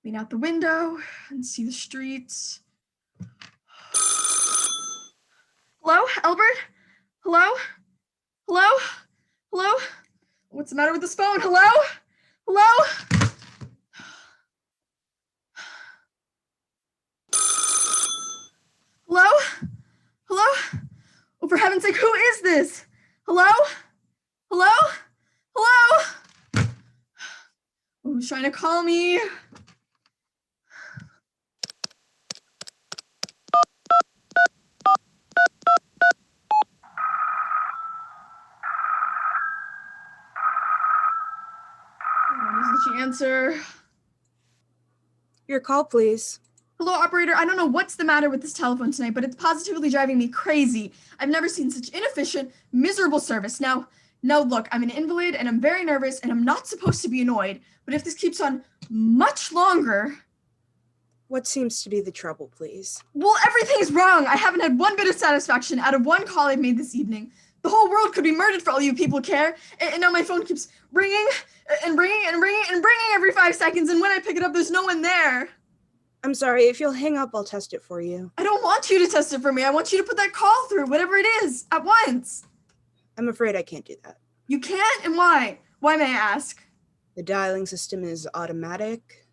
lean out the window and see the streets. Hello, Albert? Hello? What's the matter with this phone? Hello? Oh, for heaven's sake, who is this? Hello? Who's trying to call me? Why doesn't she answer? Your call, please. Hello, operator. I don't know what's the matter with this telephone tonight, but it's positively driving me crazy. I've never seen such inefficient, miserable service. Now look, I'm an invalid and I'm very nervous and I'm not supposed to be annoyed, but if this keeps on much longer... What seems to be the trouble, please? Well, everything's wrong. I haven't had one bit of satisfaction out of one call I've made this evening. The whole world could be murdered for all you people care, and now my phone keeps ringing every 5 seconds, and when I pick it up, there's no one there. I'm sorry, if you'll hang up, I'll test it for you. I don't want you to test it for me. I want you to put that call through, whatever it is, at once. I'm afraid I can't do that. You can't? And why? Why, may I ask? The dialing system is automatic.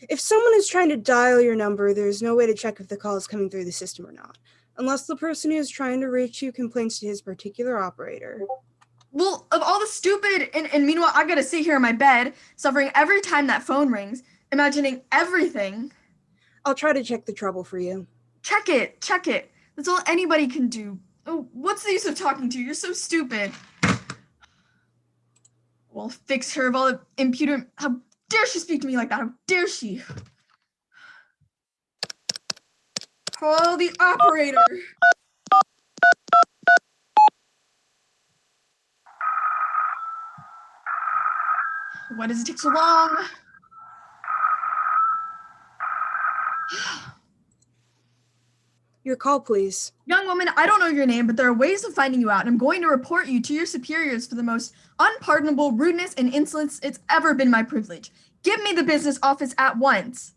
If someone is trying to dial your number, there's no way to check if the call is coming through the system or not, unless the person who is trying to reach you complains to his particular operator. Well, of all the stupid, and meanwhile, I gotta sit here in my bed, suffering every time that phone rings, imagining everything. I'll try to check the trouble for you. Check it. That's all anybody can do. Oh, what's the use of talking to you? You're so stupid. Well, fix her of all the impudent... How dare she speak to me like that? How dare she? Call the operator. Why does it take so long? Your call, please. Young woman, I don't know your name, but there are ways of finding you out, and I'm going to report you to your superiors for the most unpardonable rudeness and insolence. It's ever been my privilege. Give me the business office at once.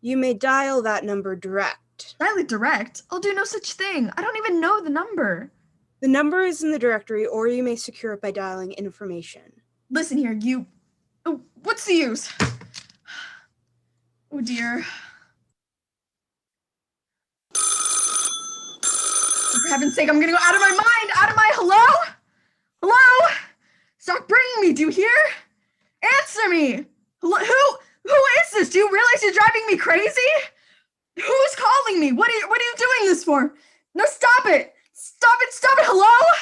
You may dial that number direct. Dial it direct? I'll do no such thing. I don't even know the number. The number is in the directory, or you may secure it by dialing information. Listen here, you... Oh, what's the use? Oh, dear. For heaven's sake, I'm gonna go out of my mind! Out of my... Hello? Stop bringing me, do you hear? Answer me! Hello? Who is this? Do you realize you're driving me crazy? Who's calling me? What are you doing this for? No, stop it! Stop it! Hello?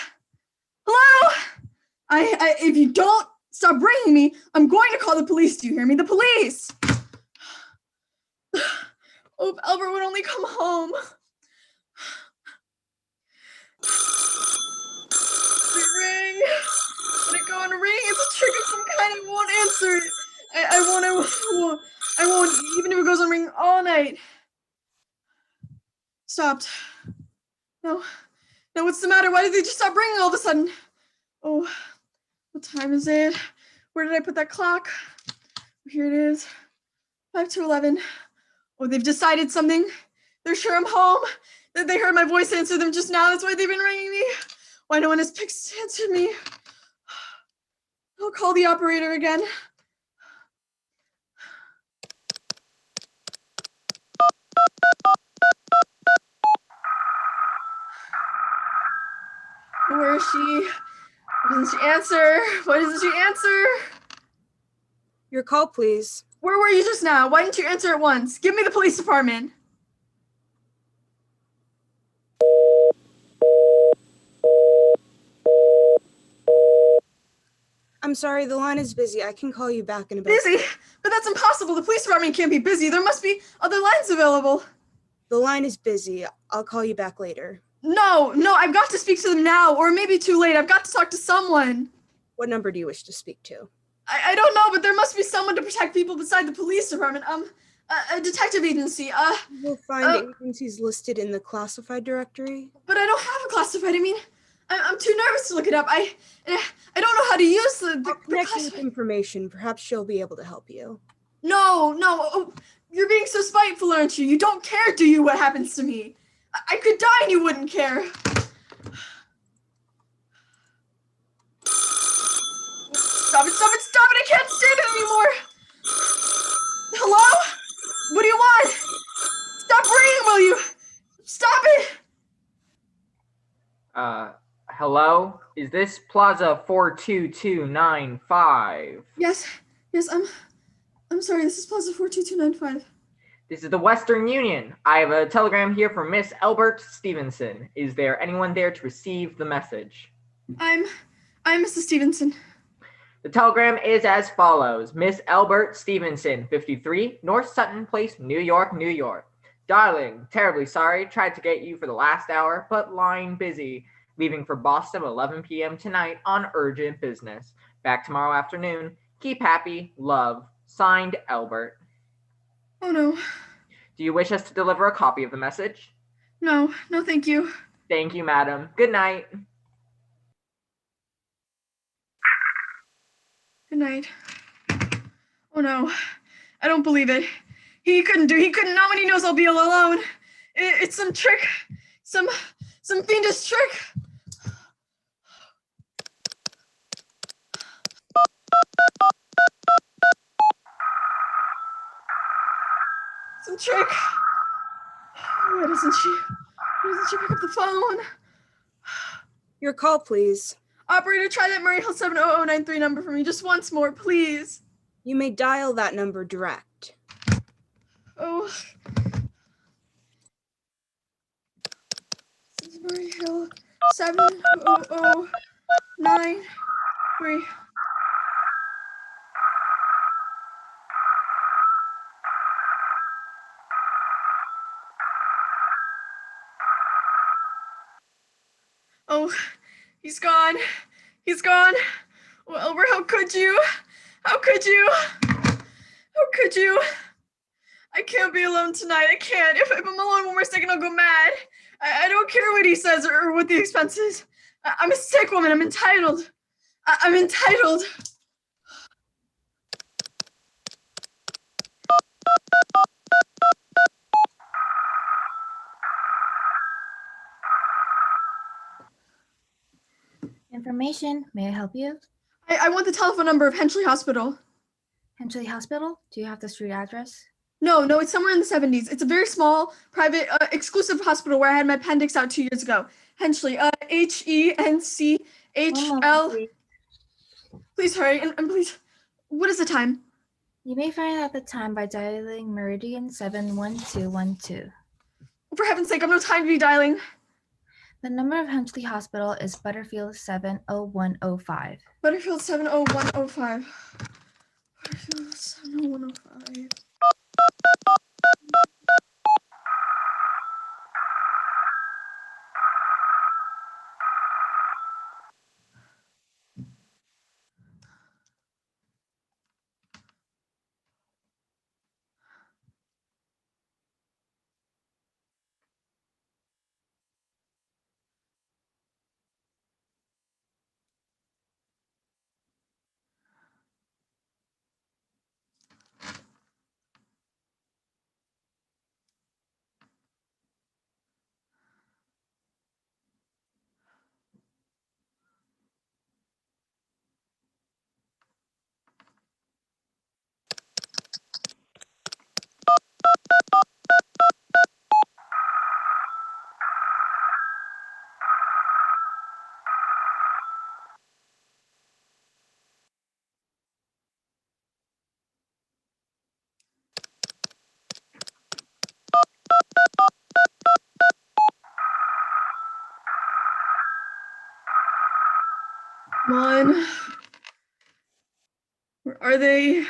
If you don't stop bringing me, I'm going to call the police. Do you hear me? The police! Oh, if Albert would only come home. It ring. Let it go and ring. It's a trick of some kind. I won't answer it. I won't, even if it goes on ring all night. Stopped. No, what's the matter? Why did they just stop ringing all of a sudden? Oh, what time is it? Where did I put that clock? Here it is, 5 to 11. Oh, they've decided something. They're sure I'm home. That they heard my voice answer them just now. That's why they've been ringing me. Why no one has answered me? I'll call the operator again. Where is she? Why doesn't she answer? Why doesn't she answer? Your call, please. Where were you just now? Why didn't you answer at once? Give me the police department. I'm sorry, the line is busy. I can call you back in a bit. Busy? But that's impossible. The police department can't be busy. There must be other lines available. The line is busy. I'll call you back later. No, I've got to speak to them now, or maybe too late. I've got to talk to someone. What number do you wish to speak to? I don't know, but there must be someone to protect people beside the police department. A detective agency. You'll find agencies listed in the classified directory. But I don't have a classified. I mean, I'm too nervous to look it up. I don't know how to use the Connect you with information. Perhaps she'll be able to help you. No. Oh, you're being so spiteful, aren't you? You don't care, do you, what happens to me? I could die and you wouldn't care. Stop it. I can't stand it anymore. Hello? What do you want? Stop ringing, will you? Stop it. Hello? Is this Plaza 42295? Yes, I'm sorry, this is Plaza 42295. This is the Western Union. I have a telegram here from Miss Elbert Stevenson. Is there anyone there to receive the message? I'm Mrs. Stevenson. The telegram is as follows. Miss Elbert Stevenson, 53, North Sutton Place, New York, New York. Darling, terribly sorry. Tried to get you for the last hour, but line busy. Leaving for Boston at 11 p.m. tonight on urgent business. Back tomorrow afternoon. Keep happy. Love. Signed, Elbert. Oh, no. Do you wish us to deliver a copy of the message? No, thank you. Thank you, madam. Good night. Good night. Oh, no. I don't believe it. He couldn't, not when he knows I'll be all alone. It's some trick. Some fiendish trick. Some trick. Why doesn't she pick up the phone? Your call, please. Operator, try that Murray Hill 70093 number for me just once more, please. You may dial that number direct. Oh. This is Murray Hill 70093. Oh, he's gone. Well, Elbert, how could you? How could you? I can't be alone tonight. I can't. If I'm alone one more second, I'll go mad. I don't care what he says or what the expense is. I'm a sick woman. I'm entitled. I'm entitled. Information, may I help you? I want the telephone number of Henchley Hospital. Henchley Hospital? Do you have the street address? No, it's somewhere in the 70s. It's a very small, private, exclusive hospital where I had my appendix out 2 years ago. Henchley, Henchl. Please hurry, and please, what is the time? You may find out the time by dialing Meridian 71212. For heaven's sake, I've no time to be dialing. The number of Henchley Hospital is Butterfield 70105. Butterfield 70105. Butterfield 70105. Come on. Where are they?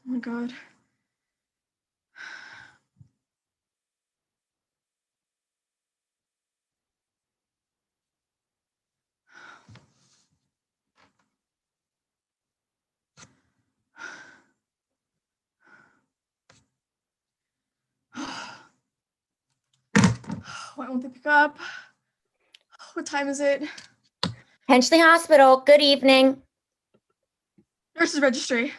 Oh my God. Why won't they pick up? What time is it? Henchley Hospital, good evening. Nurse's registry.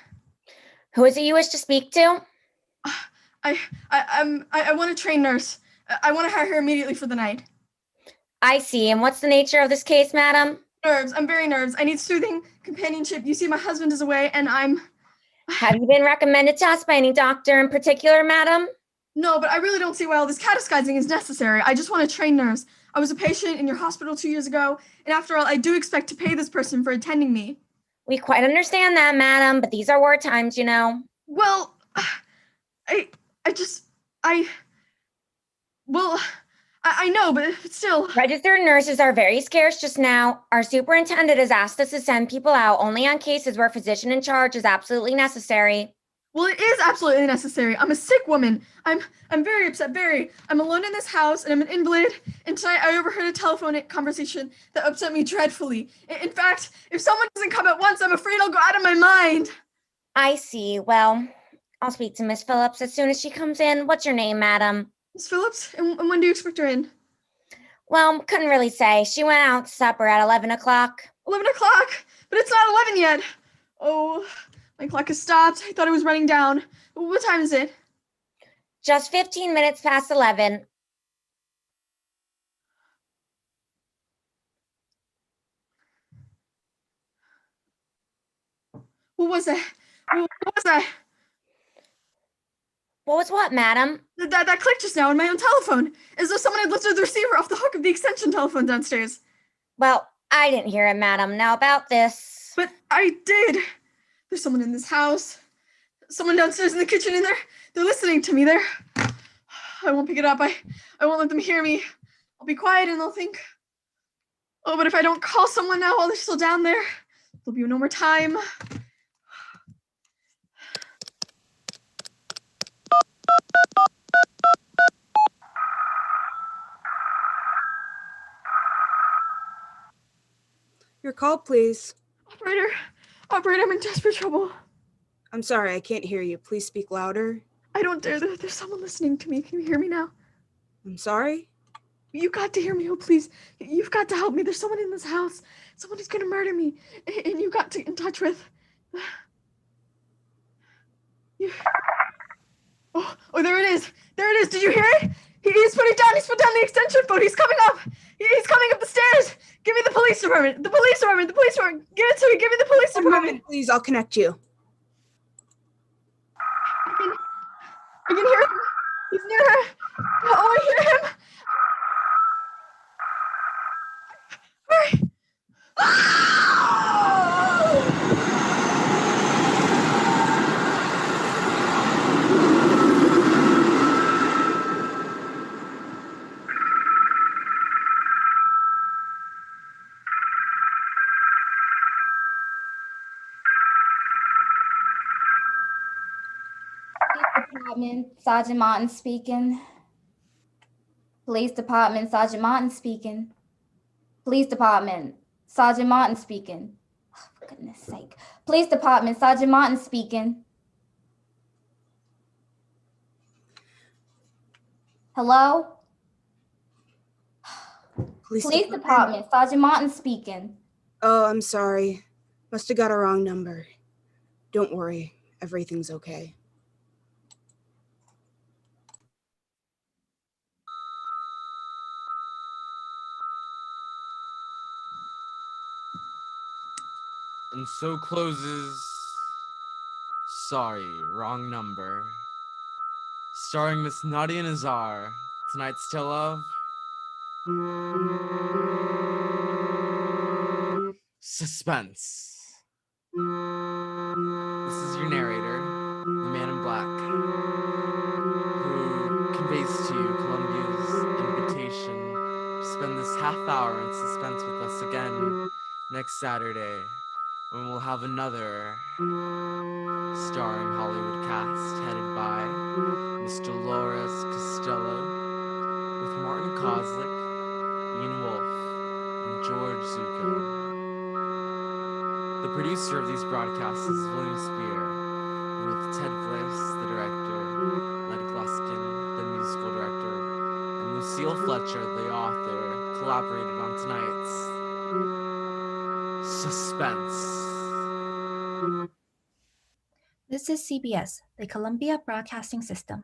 Who is it you wish to speak to? I want a trained nurse. I want to hire her immediately for the night. I see. And what's the nature of this case, madam? Nerves. I'm very nervous. I need soothing companionship. You see, my husband is away and I'm... Have you been recommended to us by any doctor in particular, madam? No, but I really don't see why all this catechizing is necessary. I just want a trained nurse. I was a patient in your hospital 2 years ago, and after all, I do expect to pay this person for attending me. We quite understand that, madam, but these are war times, you know. Well, I know, but still. Registered nurses are very scarce just now. Our superintendent has asked us to send people out only on cases where physician in charge is absolutely necessary. Well, it is absolutely necessary. I'm a sick woman. I'm very upset, very. I'm alone in this house, and I'm an invalid, and tonight I overheard a telephone conversation that upset me dreadfully. In fact, if someone doesn't come at once, I'm afraid I'll go out of my mind. I see. Well, I'll speak to Miss Phillips as soon as she comes in. What's your name, madam? Miss Phillips? And when do you expect her in? Well, couldn't really say. She went out to supper at 11 o'clock. 11 o'clock? But it's not 11 yet. Oh, my clock has stopped. I thought it was running down. What time is it? Just 15 minutes past 11. What was that? What was that? What was what, madam? That clicked just now on my own telephone, as though someone had lifted the receiver off the hook of the extension telephone downstairs. Well, I didn't hear it, madam. Now about this. But I did. There's someone in this house. Someone downstairs in the kitchen, and they're listening to me. I won't pick it up. I won't let them hear me. I'll be quiet, and they'll think. Oh, but if I don't call someone now while they're still down there, there'll be no more time. Your call, please. Operator, I'm in desperate trouble. I'm sorry, I can't hear you. Please speak louder. I don't dare. There's someone listening to me. Can you hear me now? I'm sorry? You got to hear me, oh please. You've got to help me. There's someone in this house. Someone who's gonna murder me. And you got to get in touch with. Oh, there it is. There it is. Did you hear it? He's put it down. He's put down the extension phone. He's coming up. He's coming up the stairs. Give me the police department. The police department. The police department. Give it to me. Give me the police department. Please, I'll connect you. I can hear him. He's near her. Oh, I hear him. Hurry. Department, Sergeant Martin speaking. Police Department, Sergeant Martin speaking. Police Department, Sergeant Martin speaking. Oh, for goodness sake. Police Department, Sergeant Martin speaking. Hello? Police Department, Sergeant Martin speaking. Oh, I'm sorry. Must have got a wrong number. Don't worry. Everything's okay. And so closes. Sorry, wrong number. Starring Miss Nadia Nazar. Tonight's tale of suspense. This is your narrator, the man in black, who conveys to you Columbia's invitation to spend this half hour in suspense with us again next Saturday, when we'll have another starring Hollywood cast headed by Miss Dolores Costello, with Martin Kozlik, Ian Wolfe, and George Zuko. The producer of these broadcasts is William Spear, with Ted Bliss, the director, Led Gluskin, the musical director, and Lucille Fletcher, the author, collaborated on tonight's Suspense. This is CBS, the Columbia Broadcasting System.